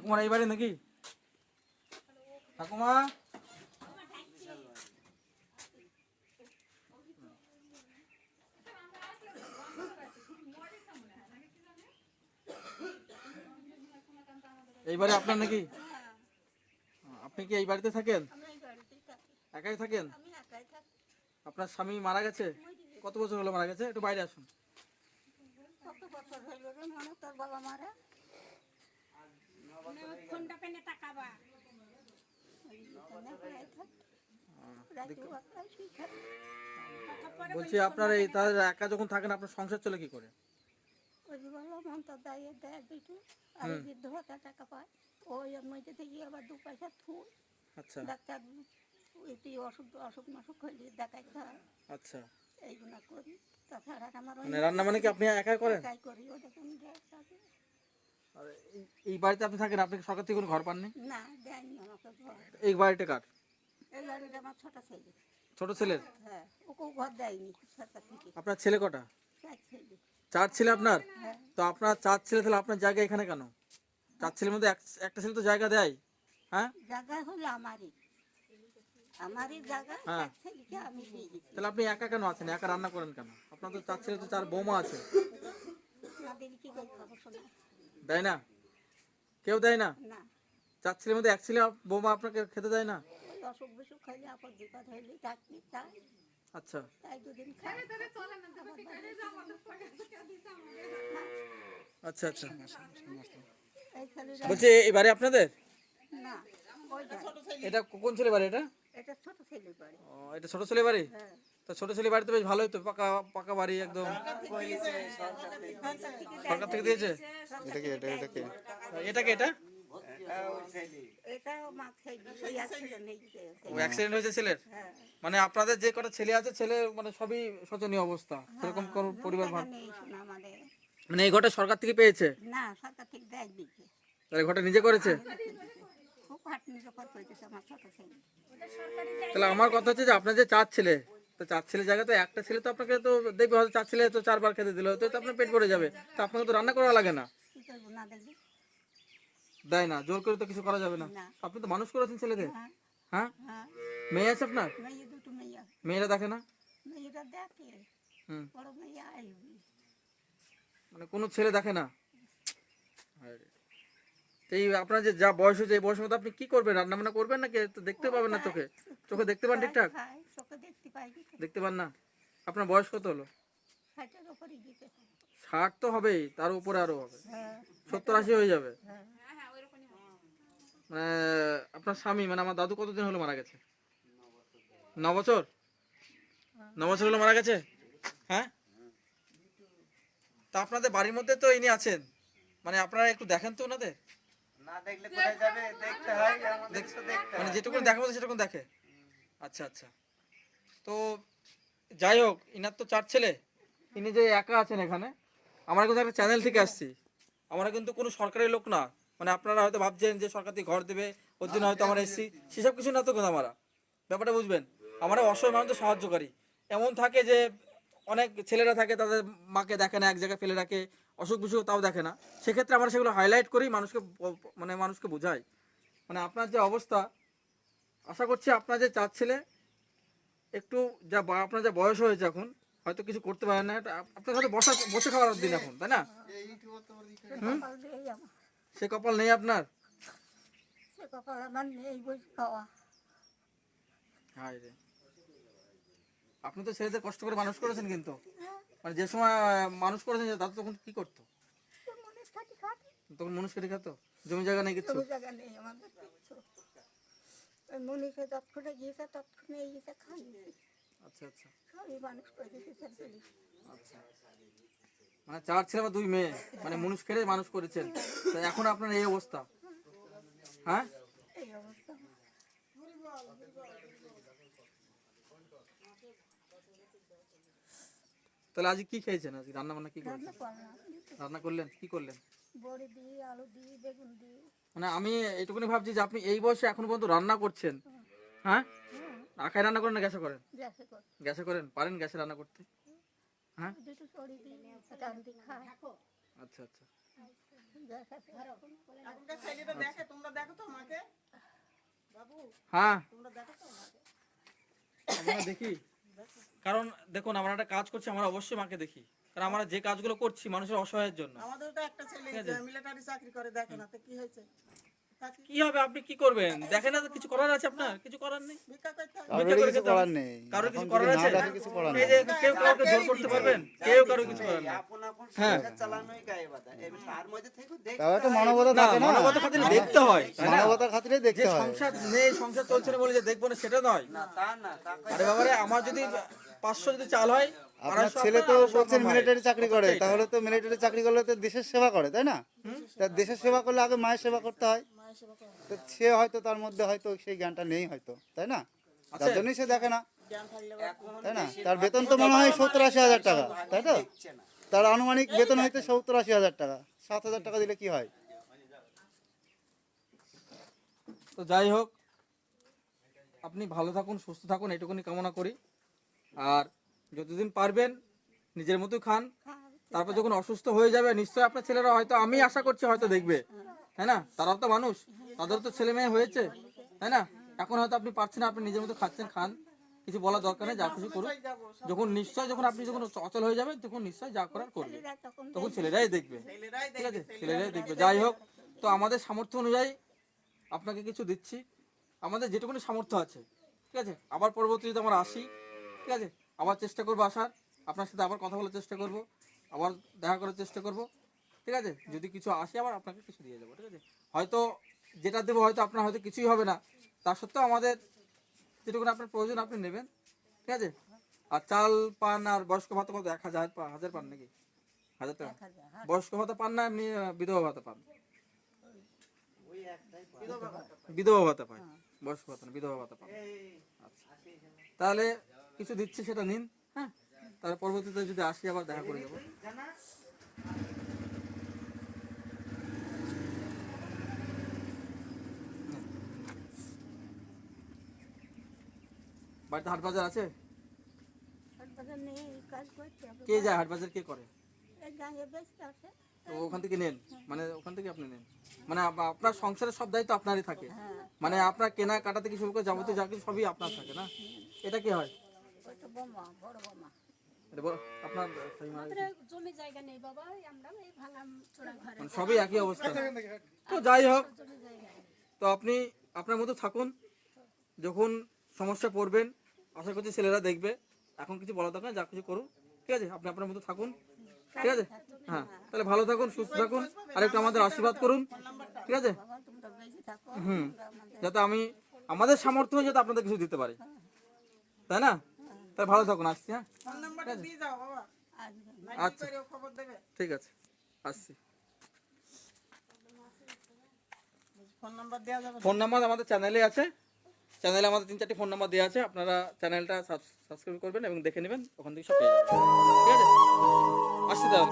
ঠাকুমার এই বাড়ি নাকি? ঠাকুমা এই বাড়ি আপনার নাকি? আপনি কি এই বাড়িতে থাকেন? একাই থাকেন? আপনার স্বামী মারা গেছে? কত বছর হলো মারা গেছে? একটু বাইরে আসুন। কত বছর হইল রে মনে তোর বাবা মারা? ফোনটা পেনে টাকাবা বলছি আপনার এই তাদের একা যখন থাকেন আপনার সংসার চলে কি করে? ওই যে বললো মমতা দেয় দেয় দুটো আর বৃদ্ধ ভাতা টাকা পায় ওই মধ্যে থেকে আবার 2 পয়সা থুই। আচ্ছা ডাক্তার তুই অসুখ অসুখ মসুখ হইলে দেখাইতে হয়। আচ্ছা এইগুলো করি তাছাড়া আমার মানে রান্না মানে কি আপনি একাই করেন? একাই করি ওটা কোন আর এই বাড়িতে আপনি থাকেন, আপনি সরকার থেকে কোনো ঘর পাননি? না দেয়নি আমাকে ঘর। এই বাড়িটা কার? এই বাড়িটা আমার ছোট ছেলে। ছোট ছেলের? হ্যাঁ ওকেও ঘর দেয়নি সরকার থেকে। আপনার ছেলে কটা? 4 ছেলে। 4 ছেলে আপনার? হ্যাঁ। তো আপনার 4 ছেলে তাহলে আপনার জায়গা এখানে কেন? 4 ছেলের মধ্যে একটা ছেলে তো জায়গা দেয়। হ্যাঁ জায়গা হলো আমারই জায়গা। হ্যাঁ। 4 ছেলেকে আমি দিয়ে দিচ্ছি। তাহলে আপনি একা কেন আছেন? একা রান্না করেন কেন? আপনার তো 4 ছেলে, তো 4 বৌমা আছে। না দিলে কি করে খাবো শোনা? দেয় না? কেউ দেয় না? না 4 ছেলের মধ্যে এক ছেলে বৌমা আপনাকে খেতে দেয় না? ওই অসুখ বিসুখ খাইলে আপদ বিপদ হইলে চাকরি চাই আচ্ছা তাই 2 দিন খাই। আচ্ছা আচ্ছা এই ছেলেরা বলছি এই বাড়ি আপনাদের? না ওইটা এটা কোন ছেলে বাড়ি এটা? এটা ছোট ছেলে বাড়ি। ও এটা ছোট ছেলে বাড়ি? হ্যাঁ তো ছোট ছেলে বাড়ি তো বেশ ভালোই তো, পাকা পাকা বাড়ি একদম। সরকার থেকে দিয়েছে? এটা কি এটা? এটাও মা খাইবে ওই অ্যাক্সিডেন্ট হয়েছে। ও অ্যাক্সিডেন্ট হয়েছে ছেলের? হ্যাঁ মানে আপনাদের যে কটা ছেলে আছে, ছেলে মানে সবই শোচনীয় অবস্থা, সেরকম কোন পরিবার ভালো নেই শোনা আমাদের। মানে এই ঘরটা সরকার থেকে পেয়েছে? না সরকার থেকে দেয় দিচ্ছে। তাহলে ঘরটা নিজে করেছে? খুব হাট নিরাপদ করেছে আমার ছোট ছেলে। তাহলে আমার কথা হচ্ছে যে আপনার যে 4 ছেলে, তো 4 ছেলে জায়গা তো একটা ছেলে তো আপনাকে তো দেখবে, হয়তো 4 ছেলে তো 4 বার খেতে দিল, তো আপনার পেট ভরে যাবে, তো আপনাকে তো রান্না করা লাগে না? কি করবো না দেখবি? দেয় না, জোর করে তো কিছু করা যাবে না। না। আপনি তো মানুষ করেছেন ছেলেদের। হ্যাঁ হ্যাঁ হ্যাঁ মেয়ে আছে আপনার? মেয়ে দুটো মেয়ে আছে। মেয়েরা দেখে না? মেয়েরা দেখে হুম বড় মেয়ে আসবি। মানে কোনো ছেলে দেখে না? তো এই আপনার যে যা বয়স হয়েছে, এই বয়সের মধ্যে আপনি কি করবেন? রান্না বান্না করবেন নাকি? তো দেখতে পাবেন না চোখে? চোখে দেখতে পান ঠিকঠাক? খাই চোখে দেখতে পাই কি করে? দেখতে পান না? আপনার বয়স কত হলো? 60-এর উপরে গেছে। 60 তো হবেই, তার উপরে আরো হবে, হ্যাঁ 70-80 হয়ে যাবে। হ্যাঁ মানে আপনার স্বামী মানে আমার দাদু কতদিন হলো মারা গেছে? 9 বছর? 9 বছর হলো মারা গেছে? হ্যাঁ। তা আপনাদের বাড়ির মধ্যে তো ইনি আছেন, মানে আপনারা একটু দেখেন তো ওনাদের। না দেখলে কোথায় যাবে? দেখতে হয়, আমাদের তো দেখতে মানে হয়। যেটুকু দেখাবো সেটুকু দেখে? আচ্ছা আচ্ছা। তো যাই হোক, ইনার তো 4 ছেলে, ইনি যে একা আছেন এখানে। আমরা কিন্তু একটা চ্যানেল থেকে আসছি, আমরা কিন্তু কোনো সরকারি লোক না। মানে আপনারা হয়তো ভাবছেন যে সরকার থেকে ঘর দেবে, ওর জন্য হয়তো আমরা এসেছি, সেসব কিছু না তো। কিন্তু আমরা ব্যাপারটা বুঝবেন, আমরা অসহায় মানুষদের সাহায্যকারী। এমন থাকে যে অনেক ছেলেরা থাকে, তাদের মাকে দেখে না, এক জায়গায় ফেলে রাখে, অসুখ বিসুখ তাও দেখে না। সেক্ষেত্রে আমরা সেগুলো হাইলাইট করি, মানুষকে মানে মানুষকে বোঝাই। মানে আপনার যে অবস্থা, আশা করছি আপনার যে 4 ছেলে, একটু যা আপনার যা বয়স হয়েছে এখন, হয়তো কিছু করতে পারেন না, আপনার হয়তো বসে খাওয়ার দিন এখন, তাই না? কপাল নেই আমার। সে কপাল নেই আপনার? সে কপাল আমার নেই বই খাওয়া। হায় রে, আপনি তো ছেলেদের কষ্ট করে মানুষ করেছেন, কিন্তু মানে যে সময় মানুষ করেছেন দাদু তখন কি করতো? মনে থাকি খাটি তখন মানুষ কেটে খেত, জমি জায়গা নেই কিছু? কোনো জায়গা নেই আমাদের কিচ্ছু। ওই মনীষে তৎক্ষণে গিয়েছে তৎক্ষণে গিয়েছে খাইয়েছে আচ্ছা আচ্ছা সবই মানুষ করে দিয়েছে ছেলে। আচ্ছা। মানে 4 ছেলে বা 2 মেয়ে, মানে মানুষ খেলে মানুষ করেছেন, তো এখন আপনার এই অবস্থা। হ্যাঁ এই অবস্থা। তাহলে আজ কি খেয়েছেন? আজ রান্না বান্না কি করেছেন? রান্না করলাম রান্না করলেন, কি করলেন? বড়ি দিয়ে আলু দিয়ে বেগুন দিয়ে। মানে আমি এটুকুনি ভাবছি যে আপনি এই বয়সে এখন পর্যন্ত রান্না করছেন। হ্যাঁ আখায় রান্না করেন না গ্যাসে করেন? গ্যাসে কর গ্যাসে করেন? পারেন গ্যাসে রান্না করতে? হ্যাঁ দুটো চড়ি দিয়ে রান্দি খায়। আচ্ছা আচ্ছা। দেখাতে এখনকার ছেলেটা দেখে, তোমরা দেখো তো মাকে বাবু, হ্যাঁ তোমরা দেখো তো মাকে? আমরা দেখি, কারণ দেখুন আমরা একটা কাজ করছি, আমরা অবশ্যই মাকে দেখি, কারণ আমরা যে কাজগুলো করছি মানুষের অসহায়ের জন্য। আমাদের তো একটা ছেলে মিলিটারি চাকরি করে, দেখে না তো কি হয়েছে? তাকে কি হবে, আপনি কি করবেন? দেখেন না তো, কিছু করার আছে আপনার? কিছু করার নেই। ভিক্ষা করতে হবে। ভিক্ষা করে কিছু খেতে হবে। করার নেই, কারোর কিছু এখন করার যদি আছে? না ডাকে কিছু করার এই নেই। যে কেউ কাউকে জোর করতে পারবেন? কেউ কারো কিছু করার নেই। আপন আপন হ্যাঁ। সংসার চালানোই গায়ে বাঁধা। এবার তার মধ্যে থেকে দেখতে তাও একটা হয়। মানবতা না, থাকে না, মানবতার খাতিরে দেখতে হয়, তাই না? মানবতার খাতিরে যে দেখতে হয়। সংসার নেই, সংসার চলছে না বলে যে দেখবো না সেটা নয়। না তা না, তা কই- আরে বাবারে, আমার যদি 500 যদি চাল হয়, আপনার 250 ছেলে তো আপনার, 200 বলছেন আমার মিলিটারি চাকরি করে, এটাই। তাহলে তো মিলিটারি চাকরি করলে তো দেশের সেবা করে, তাই না? তা দেশের সেবা করলে আগে মায়ের সেবা করতে হয়। তো সে হয়তো তার মধ্যে হয়তো সেই জ্ঞানটা নেই হয়তো, তাই না? যার আছে? জন্যই সে দেখে না, জ্ঞান থাকলে এখন তাই না? দেশের তার বেতন তো মনে হয় 70-80 হাজার টাকা, তাই তো? দেখছে না। তার আনুমানিক বেতন হয়তো 70-80 হাজার টাকা। 7,000 টাকা দিলে কি হয়? তো যাই হোক, আপনি ভালো থাকুন, সুস্থ থাকুন, এটুকুনি কামনা করি। আর যতদিন পারবেন নিজের মতোই খান। তারপর যখন অসুস্থ হয়ে যাবে, নিশ্চয়ই আপনার ছেলেরা হয়তো, আমি আশা করছি হয়তো দেখবে, তাই না? তারাও তো মানুষ, তাদের তো ছেলে মেয়ে হয়েছে, তাই না? এখন হয়তো আপনি পারছেন না, আপনি নিজের মতো খাচ্ছেন, খান, কিছু বলার দরকার নেই, যা খুশি করুন। যাবো যখন নিশ্চয়, যখন আপনি যখন অচল হয়ে যাবেন, তখন নিশ্চয় যা করার করবে, ছেলেরা তখন তখন ছেলেরাই দেখবে, ছেলেরাই ঠিক আছে? দেখবে, ছেলেরাই দেখবে। যাই হোক, তো আমাদের সামর্থ্য অনুযায়ী আপনাকে কিছু দিচ্ছি, আমাদের যেটুকুনি সামর্থ্য আছে, ঠিক আছে? আবার পরবর্তী যদি আমরা আসি, ঠিক আছে, আবার চেষ্টা করবো আসার, আপনার সাথে আবার কথা বলার চেষ্টা করব, আবার দেখা করার চেষ্টা করব, ঠিক আছে? যদি কিছু আসে আবার আপনাকে কিছু দিয়ে যাবো, ঠিক আছে? হয়তো যেটা দেবো হয়তো আপনার হয়তো কিছুই হবে না, তা সত্ত্বেও আমাদের যেটুকুনি আপনার প্রয়োজন আপনি নেবেন, ঠিক আছে? আর চাল পান আর বয়স্ক ভাতা কত? 1,000 পান নাকি? 1000 টাকা বয়স্ক ভাতা পান না, এমনি বিধবা ভাতা পান? বিধবা ভাতা পায়, বয়স্ক ভাতা না, বিধবা ভাতা পান। আচ্ছা, তাহলে কিছু দিচ্ছি, সেটা নিন। হ্যাঁ, তাহলে পরবর্তীতে যদি আসি আবার দেখা করে যাবো। বাড়িতে হাট বাজার আছে? হাটবাজার নিয়ে এই কাজ করতে হবে। কে যায় হাট বাজার, কে করে? এই গাঁয়ে বেচতে আসে। তো ওখান থেকে নেন, মানে ওখান থেকে আপনি নেন, মানে আপনার সংসারের সব দায়িত্ব আপনারই থাকে, মানে আপনার কেনা কাটা থেকে শুরু করে যাবতীয় যা কিছু সবই আপনার থাকে না? এটা কি হয়? ওইটা বোমা, বড় বোমা। এটা আপনার সেই মানে জমি জায়গা নেই বাবা, আমরা এই ভাঙা চোরা ঘরে মানে সবই একই অবস্থা। তো যাই হোক, জমি জায়গা নেই। তো আপনি আপনার মতো থাকুন, যখন সমস্যা পড়বেন আশা করছি ছেলেরা দেখবে, এখন কিছু বলা দরকার নেই, যা কিছু করুন, ঠিক আছে? আপনি আপনার মতো থাকুন, ঠিক আছে? হ্যাঁ, তাহলে ভালো থাকুন, সুস্থ থাকুন, আর একটু আমাদের আশীর্বাদ করুন, ঠিক আছে? বাবা তোমরা বেঁচে থাকো, হুম, তোমরা আমাদের যাতে আমাদের সামর্থ্য হয় যাতে আপনাদের কিছু দিতে পারি, তাই না? তাহলে ভালো থাকুন, আসছি। হ্যাঁ, ফোন নাম্বারটা দিয়ে যাও বাবা, আসবে। আচ্ছা, করে খবর দেবে। ঠিক আছে, আসছি। ফোন নাম্বার দেওয়া যাবে না? ফোন নাম্বার আমাদের চ্যানেলে আছে, চ্যানেলে আমাদের 3-4টি ফোন নাম্বার দেওয়া আছে, আপনারা চ্যানেলটা সাবস্ক্রাইব করবেন এবং দেখে নেবেন, ওখান থেকে সব পেয়ে যাবেন, ঠিক আছে? আসছি তাহলে।